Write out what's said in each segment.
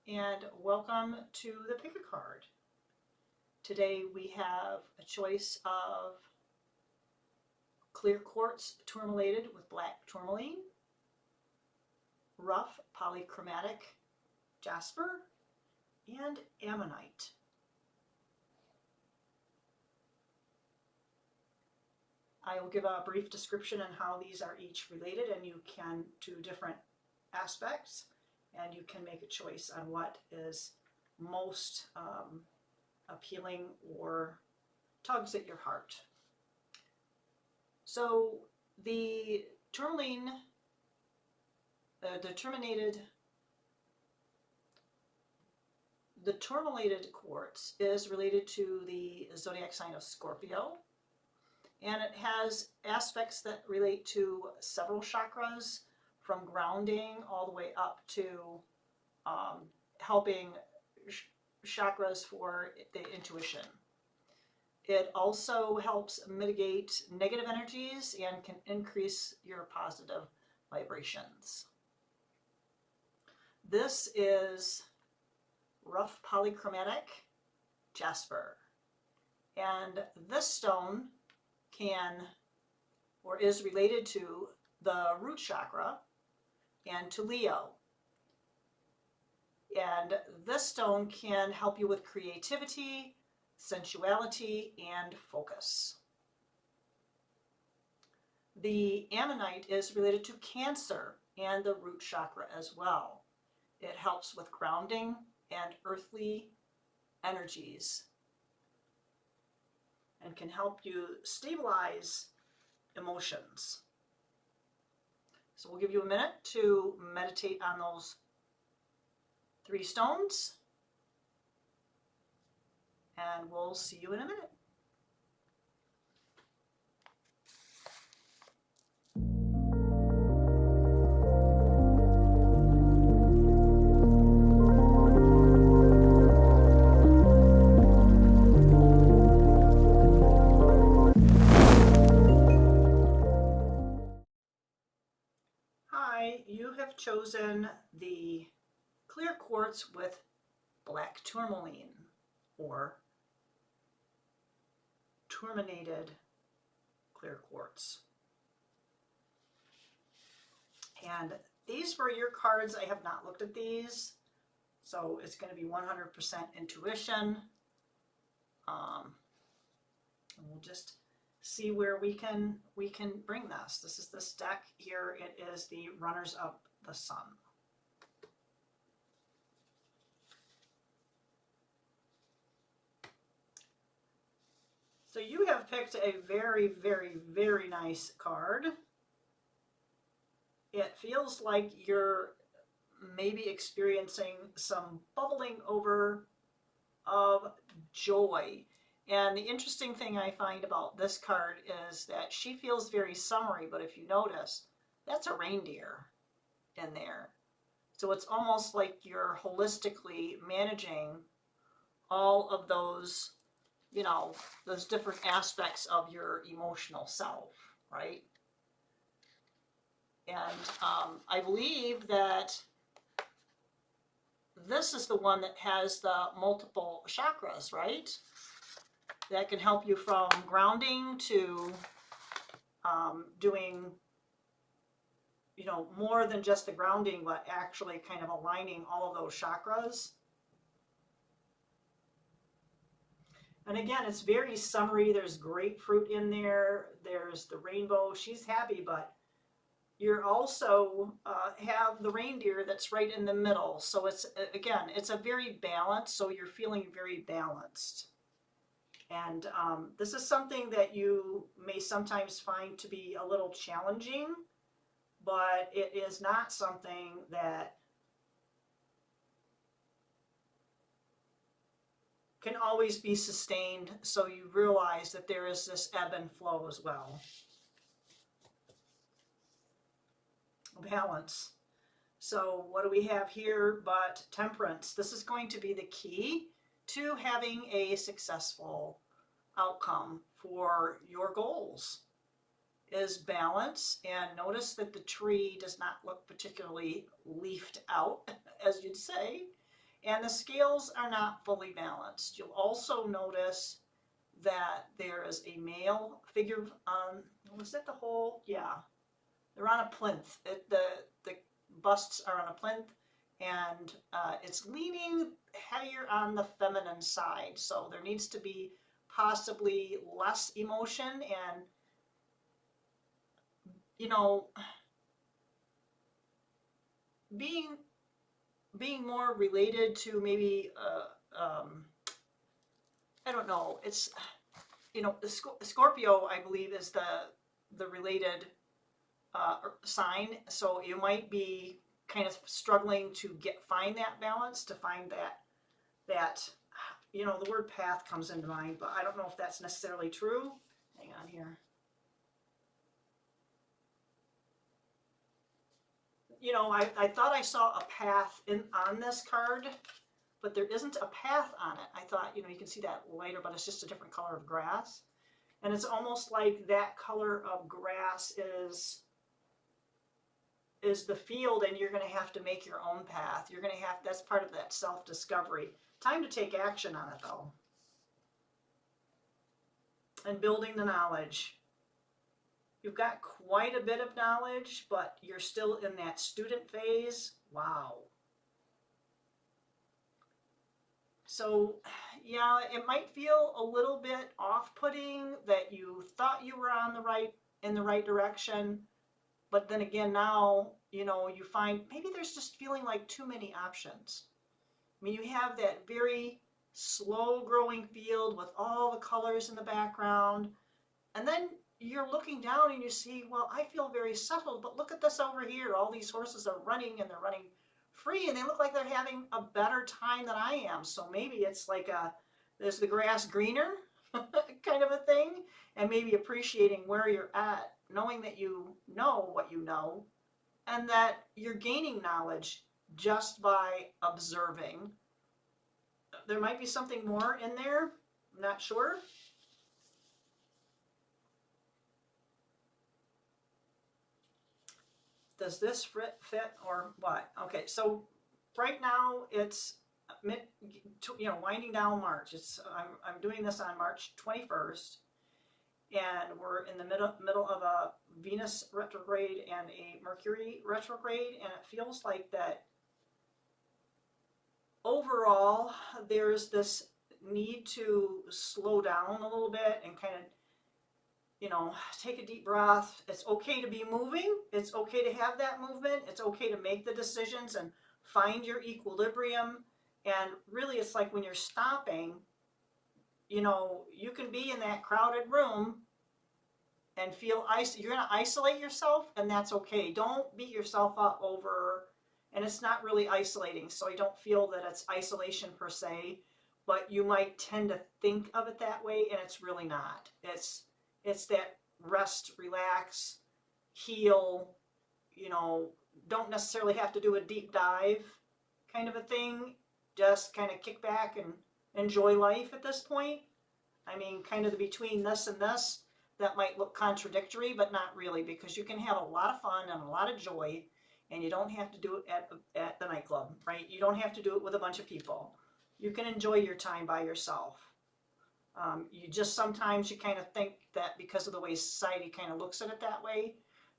and welcome to the Pick a Card. Today we have a choice of clear quartz tourmalated with black tourmaline, rough polychromatic Jasper, and Ammonite. I will give a brief description on how these are each related, and you can do different aspects, and you can make a choice on what is most appealing or tugs at your heart. So the tourmaline, the tourmalated quartz is related to the zodiac sign of Scorpio, and it has aspects that relate to several chakras, from grounding all the way up to helping chakras for the intuition. It also helps mitigate negative energies and can increase your positive vibrations. This is rough polychromatic Jasper, and this stone can or is related to the root chakra and to Leo. And this stone can help you with creativity, sensuality, and focus. The Ammonite is related to Cancer and the root chakra as well. It helps with grounding and earthly energies and can help you stabilize emotions. So we'll give you a minute to meditate on those three stones, and we'll see you in a minute. You have chosen the clear quartz with black tourmaline, or tourmalated clear quartz. And these were your cards. I have not looked at these, so it's going to be 100% intuition. And we'll just see where we can bring this. This is this deck here. It is the Runners Up the Sun. So you have picked a very, very, very nice card. It feels like you're maybe experiencing some bubbling over of joy. And the interesting thing I find about this card is that she feels very summery, but if you notice, that's a reindeer in there. So it's almost like you're holistically managing all of those, you know, those different aspects of your emotional self, right? And I believe that this is the one that has the multiple chakras, right? That can help you from grounding to doing, you know, more than just the grounding, but actually kind of aligning all of those chakras. And again, it's very summery. There's grapefruit in there. There's the rainbow. She's happy, but you're also have the reindeer that's right in the middle. So it's, again, it's a very balanced, so you're feeling very balanced. And this is something that you may sometimes find to be a little challenging, but it is not something that can always be sustained, so you realize that there is this ebb and flow as well. Balance. So what do we have here but temperance? This is going to be the key to having a successful outcome for your goals, is balance. And notice that the tree does not look particularly leafed out, as you'd say. And the scales are not fully balanced. You'll also notice that there is a male figure on, was that the whole? Yeah. They're on a plinth. The busts are on a plinth, and it's leaning heavier on the feminine side. So there needs to be possibly less emotion and, you know, being more related to maybe, I don't know, it's, you know, Scorpio, I believe, is the related sign. So you might be kind of struggling to find that balance, to find that, you know, the word path comes into mind, but I don't know if that's necessarily true. Hang on here. You know, I thought I saw a path on this card, but there isn't a path on it. I thought, you know, you can see that lighter, but it's just a different color of grass. And it's almost like that color of grass is the field, and you're going to have to make your own path. You're going to have, that's part of that self-discovery. Time to take action on it, though. And building the knowledge. You've got quite a bit of knowledge, but you're still in that student phase. Wow. So, yeah, it might feel a little bit off-putting that you thought you were in the right direction, but then again, now, you know, you find maybe there's just feeling like too many options. I mean, you have that very slow-growing field with all the colors in the background, and then you're looking down and you see, well, I feel very settled, but look at this over here. All these horses are running, and they're running free, and they look like they're having a better time than I am. So maybe it's like there's the grass greener kind of a thing, and maybe appreciating where you're at, knowing that you know what you know, and that you're gaining knowledge just by observing. There might be something more in there. I'm not sure. Does this fit or what? Okay, so right now it's winding down March. I'm doing this on March 21st, and we're in the middle of a Venus retrograde and a Mercury retrograde, and it feels like that overall there's this need to slow down a little bit and kind of, you know, take a deep breath. It's okay to be moving. It's okay to have that movement. It's okay to make the decisions and find your equilibrium. And really, it's like when you're stopping, you know, you can be in that crowded room and feel you're going to isolate yourself, and that's okay. Don't beat yourself up over, and it's not really isolating, so you don't feel that it's isolation per se, but you might tend to think of it that way, and it's really not. It's that rest, relax, heal, you know, don't necessarily have to do a deep dive kind of a thing. Just kind of kick back and enjoy life at this point. I mean, kind of the between this and this, that might look contradictory, but not really, because you can have a lot of fun and a lot of joy, and you don't have to do it at the nightclub, right? You don't have to do it with a bunch of people. You can enjoy your time by yourself. You just sometimes you kind of think that because of the way society kind of looks at it that way,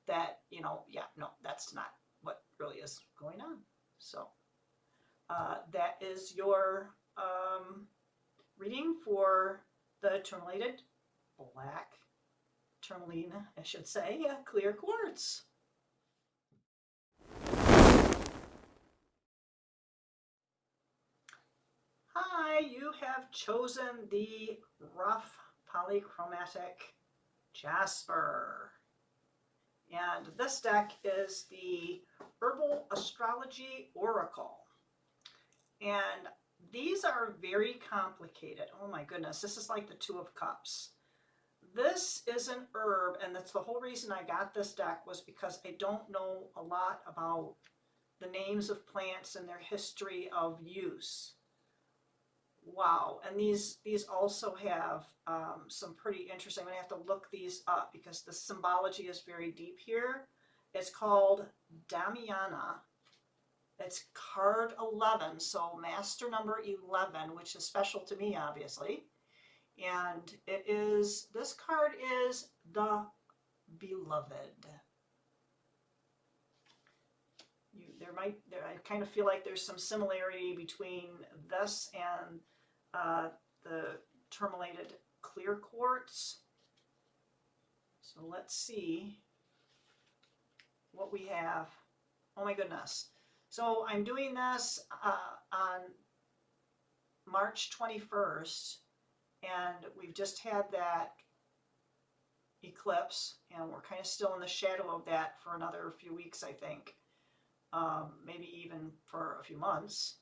that, you know, yeah, no, that's not what really is going on. So that is your reading for the Tourmalated black tourmaline, I should say, clear quartz. Hi, you have chosen the rough polychromatic Jasper. And this deck is the Herbal Astrology Oracle. And these are very complicated. Oh my goodness, this is like the Two of Cups. This is an herb, and that's the whole reason I got this deck, was because I don't know a lot about the names of plants and their history of use. Wow, and these also have some pretty interesting, I'm going to have to look these up because the symbology is very deep here. It's called Damiana, It's card 11, so master number 11, which is special to me, obviously. And it is, this card is the Beloved. I kind of feel like there's some similarity between this and the Tourmalated clear quartz. So let's see what we have. Oh my goodness. So I'm doing this on March 21st, and we've just had that eclipse, and we're kind of still in the shadow of that for another few weeks, I think. Maybe even for a few months.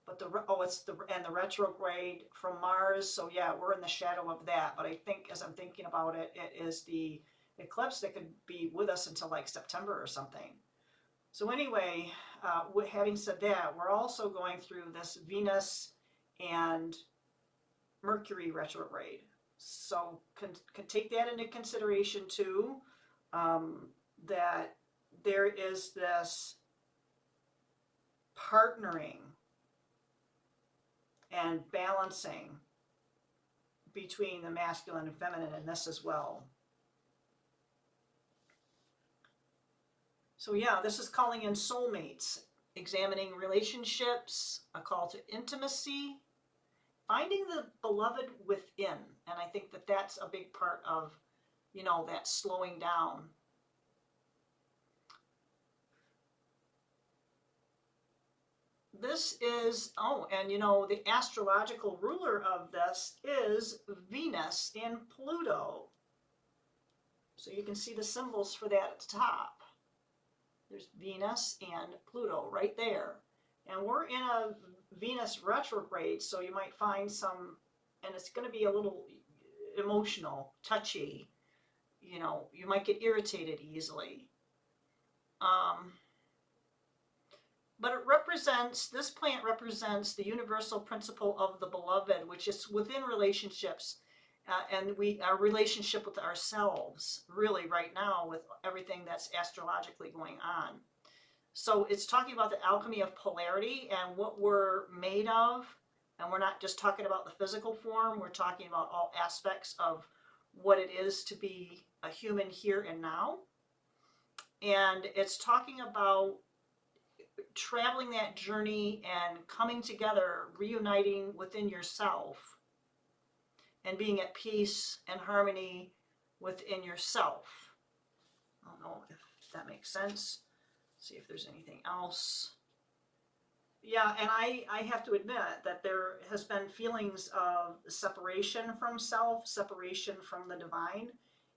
But the retrograde from Mars, so yeah, we're in the shadow of that. But I think, as I'm thinking about it, it is the eclipse that could be with us until like September or something. So anyway, having said that, we're also going through this Venus and Mercury retrograde. So can take that into consideration too, that there is this partnering and balancing between the masculine and feminine in this as well. So yeah, this is calling in soulmates, examining relationships, a call to intimacy, finding the beloved within. And I think that that's a big part of, you know, that slowing down. This is, oh, and you know, the astrological ruler of this is Venus and Pluto. So you can see the symbols for that at the top. There's Venus and Pluto right there. And we're in a Venus retrograde, so you might find some, and it's going to be a little emotional, touchy. You know, you might get irritated easily. But it represents, this plant represents the universal principle of the beloved, which is within relationships, and our relationship with ourselves, really right now with everything that's astrologically going on. So it's talking about the alchemy of polarity and what we're made of, and we're not just talking about the physical form, we're talking about all aspects of what it is to be a human here and now. And it's talking about traveling that journey and coming together, reuniting within yourself and being at peace and harmony within yourself. I don't know if that makes sense. See if there's anything else. Yeah, and I have to admit that there has been feelings of separation from self, separation from the divine.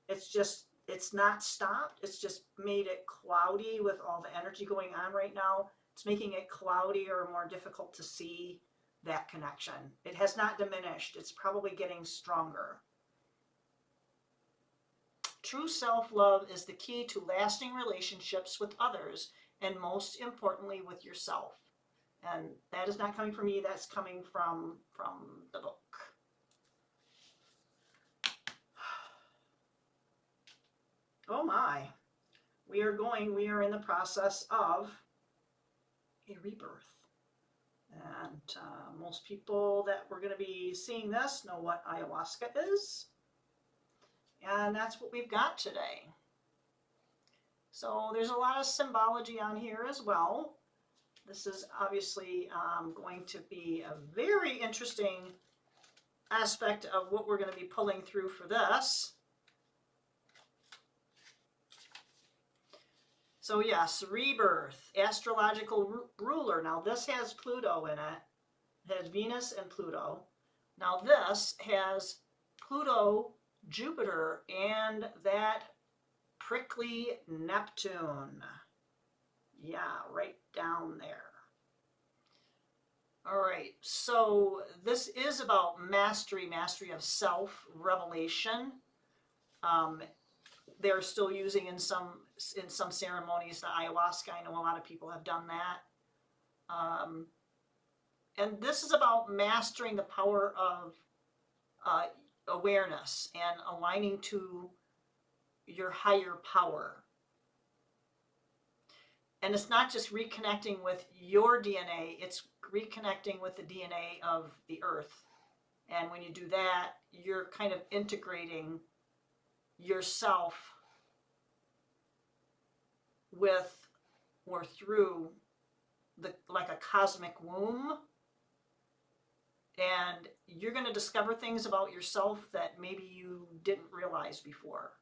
It's not stopped. It's just made it cloudy with all the energy going on right now. It's making it cloudier or more difficult to see that connection. It has not diminished. It's probably getting stronger. True self-love is the key to lasting relationships with others, and most importantly with yourself. And that is not coming from me, that's coming from the book. Oh my, we are in the process of a rebirth. And most people that were going to be seeing this know what ayahuasca is. And that's what we've got today. So there's a lot of symbology on here as well. This is obviously going to be a very interesting aspect of what we're going to be pulling through for this. So yes, rebirth, astrological ruler. Now this has Pluto in it. It has Venus and Pluto. Now this has Pluto, Jupiter, and that prickly Neptune. Yeah, right down there. All right, so this is about mastery of self, revelation. They're still using in some ceremonies the ayahuasca. I know a lot of people have done that. And this is about mastering the power of awareness and aligning to your higher power. And it's not just reconnecting with your DNA, it's reconnecting with the DNA of the earth. And when you do that, you're kind of integrating yourself with or through the like a cosmic womb. And you're going to discover things about yourself that maybe you didn't realize before.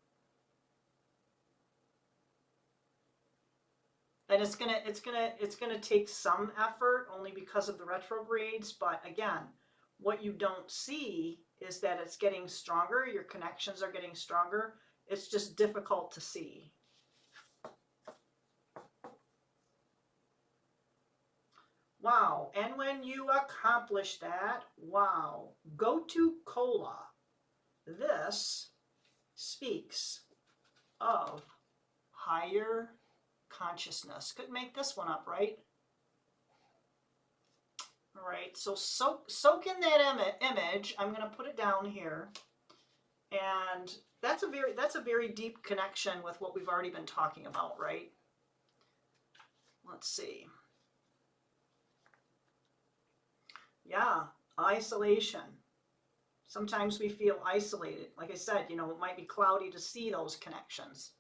And it's gonna take some effort only because of the retrogrades, but again, what you don't see is that it's getting stronger, your connections are getting stronger. It's just difficult to see. Wow, and when you accomplish that, wow, go to cola. This speaks of higher consciousness. Couldn't make this one up, right? All right, so soak in that image. I'm going to put it down here, and that's a very deep connection with what we've already been talking about, right? Let's see. Yeah, isolation. Sometimes we feel isolated. Like I said, you know, it might be cloudy to see those connections.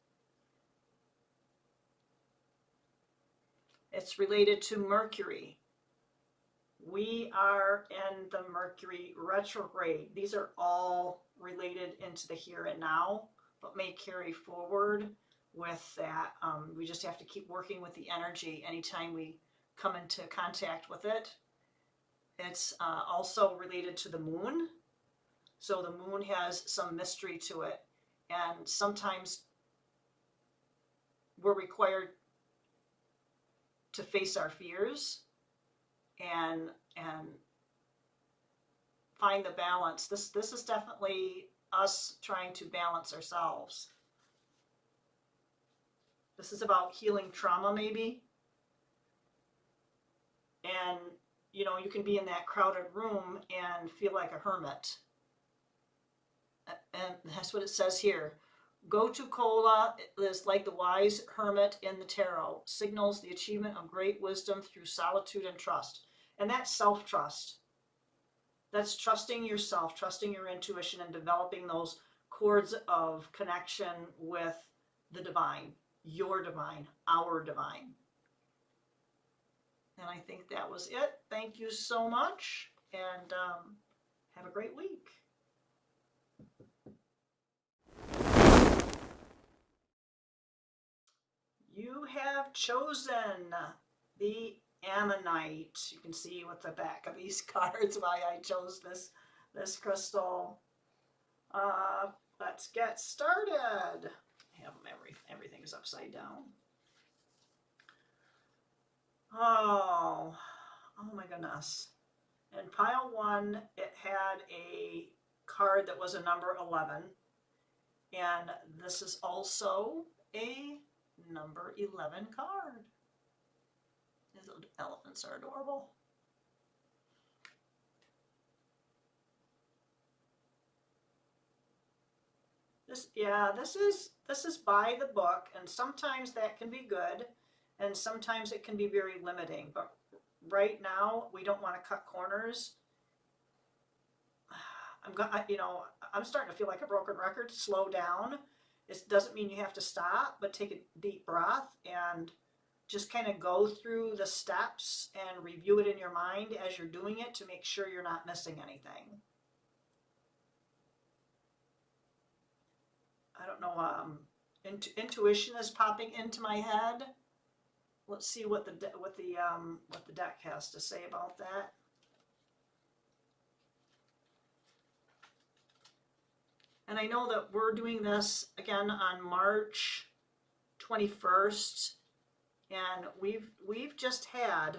It's related to Mercury. We are in the Mercury retrograde. These are all related into the here and now, but may carry forward with that. We just have to keep working with the energy anytime we come into contact with it. It's also related to the moon. So the moon has some mystery to it. And sometimes we're required to face our fears and find the balance. This is definitely us trying to balance ourselves. This is about healing trauma, maybe. And you know, you can be in that crowded room and feel like a hermit. And that's what it says here. Go to Kola is like the wise hermit in the tarot, signals the achievement of great wisdom through solitude and trust. And that's self-trust. That's trusting yourself, trusting your intuition, and developing those cords of connection with the divine, your divine, our divine. And I think that was it. Thank you so much, and have a great week. You have chosen the Ammonite. You can see with the back of these cards why I chose this crystal. Let's get started. I have everything's upside down. Oh my goodness. In pile 1, it had a card that was a number 11. And this is also a number 11 card. These elephants are adorable. This is by the book, and sometimes that can be good, and sometimes it can be very limiting. But right now, we don't want to cut corners. I'm starting to feel like a broken record. Slow down. It doesn't mean you have to stop, but take a deep breath and just kind of go through the steps and review it in your mind as you're doing it to make sure you're not missing anything. I don't know. Intuition is popping into my head. Let's see what the deck has to say about that. And I know that we're doing this again on March 21st, and we've just had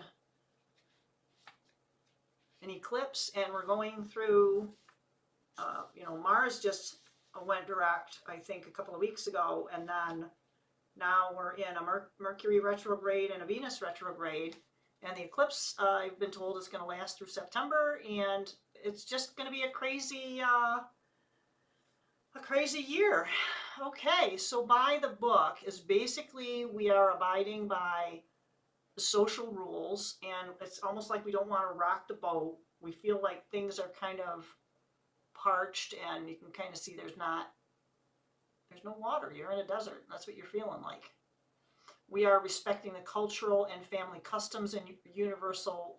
an eclipse, and we're going through. Mars just went direct, I think, a couple of weeks ago, and then now we're in a Mercury retrograde and a Venus retrograde, and the eclipse, I've been told, is going to last through September, and it's just going to be a crazy year. Okay, so by the book is basically we are abiding by social rules, and it's almost like we don't want to rock the boat. We feel like things are kind of parched, and you can kind of see there's no water. You're in a desert. That's what you're feeling like. We are respecting the cultural and family customs and universal,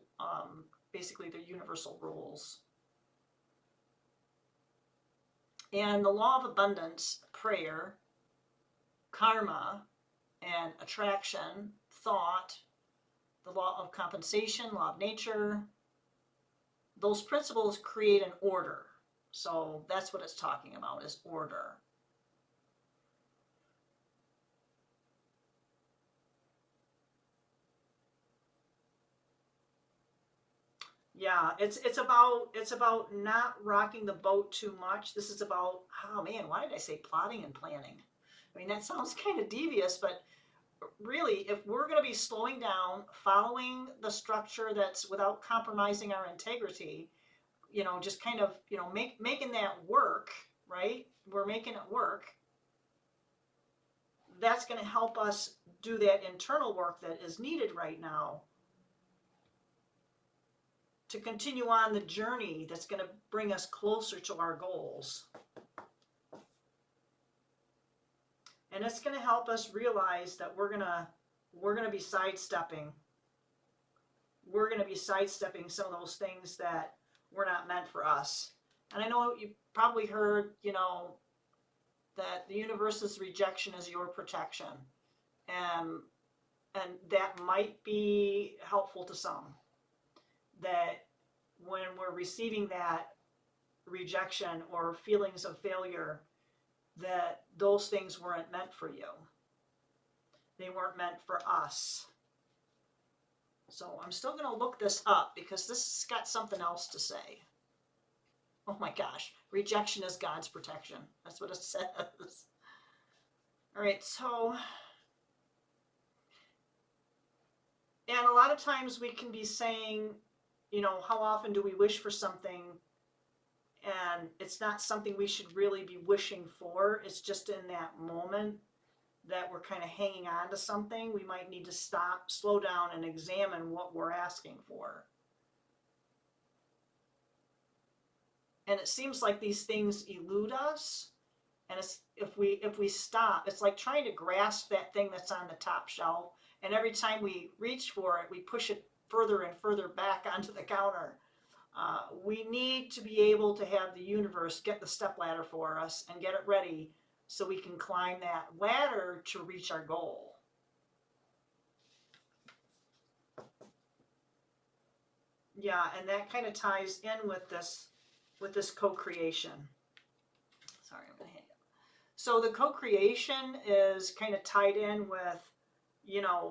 basically the universal rules. And the law of abundance, prayer, karma, and attraction, thought, the law of compensation, law of nature, those principles create an order. So that's what it's talking about, is order. Yeah, it's about not rocking the boat too much. This is about, oh man, why did I say plotting and planning? I mean, that sounds kind of devious, but really, if we're going to be slowing down, following the structure that's without compromising our integrity, just kind of, making that work, right? We're making it work. That's going to help us do that internal work that is needed right now to continue on the journey that's going to bring us closer to our goals. And it's going to help us realize that we're going to be sidestepping. We're going to be sidestepping some of those things that were not meant for us. And I know you probably heard, that the universe's rejection is your protection. And that might be helpful to some. That when we're receiving that rejection or feelings of failure, that those things weren't meant for you. They weren't meant for us. So I'm still going to look this up because this has got something else to say. Oh my gosh. Rejection is God's protection. That's what it says. All right, so... And a lot of times we can be saying, how often do we wish for something? And it's not something we should really be wishing for. It's just in that moment that we're kind of hanging on to something. We might need to stop, slow down, and examine what we're asking for. And it seems like these things elude us. And if we stop, it's like trying to grasp that thing that's on the top shelf. And every time we reach for it, we push it further and further back onto the counter. We need to be able to have the universe get the stepladder for us and get it ready so we can climb that ladder to reach our goal. Yeah, and that kind of ties in with this co-creation. Sorry, I'm going to hang up. So the co-creation is kind of tied in with,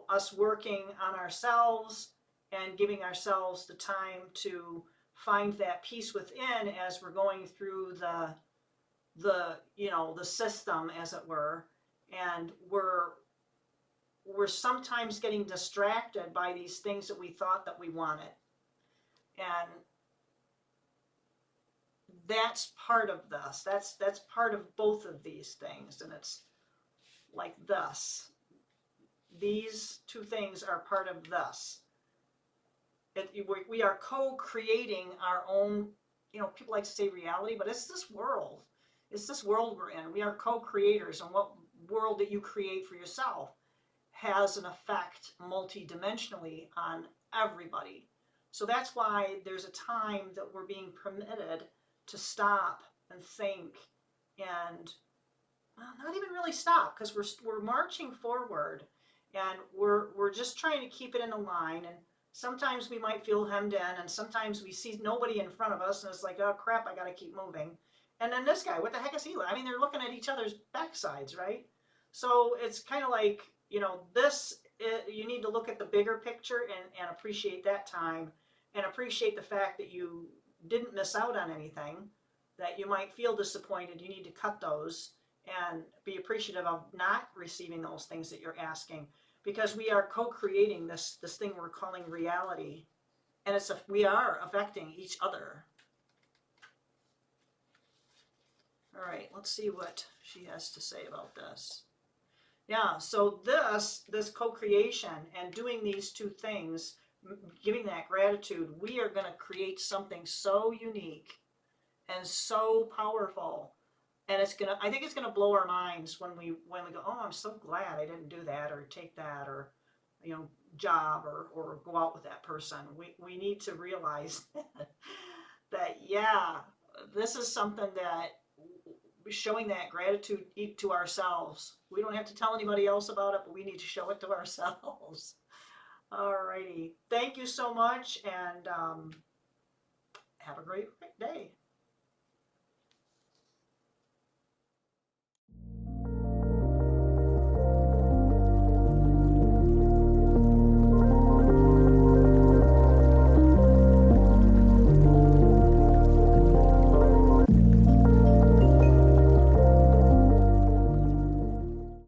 us working on ourselves and giving ourselves the time to find that peace within as we're going through the system, as it were. And we're sometimes getting distracted by these things that we thought that we wanted. And that's part of this. That's part of both of these things. And it's like this. These two things are part of this. We are co-creating our own, people like to say reality, but it's this world. It's this world we're in. We are co-creators, and what world that you create for yourself has an effect multidimensionally on everybody. So that's why there's a time that we're being permitted to stop and think, and not even really stop, because we're marching forward, and we're just trying to keep it in a line. And sometimes we might feel hemmed in, and sometimes we see nobody in front of us, and it's like, oh crap, I got to keep moving. And then this guy, what the heck is he? I mean, they're looking at each other's backsides, right? So it's kind of like, you need to look at the bigger picture and appreciate that time, and appreciate the fact that you didn't miss out on anything, that you might feel disappointed. You need to cut those and be appreciative of not receiving those things that you're asking, because we are co-creating this thing we're calling reality, and we are affecting each other. All right, let's see what she has to say about this. Yeah, so this co-creation and doing these two things, giving that gratitude, we are going to create something so unique and so powerful. And it's gonna, I think it's gonna blow our minds when we go, oh, I'm so glad I didn't do that or take that or, you know, job or go out with that person. We need to realize that yeah, this is something that showing that gratitude to ourselves. We don't have to tell anybody else about it, but we need to show it to ourselves. Alrighty, thank you so much, and have a great day.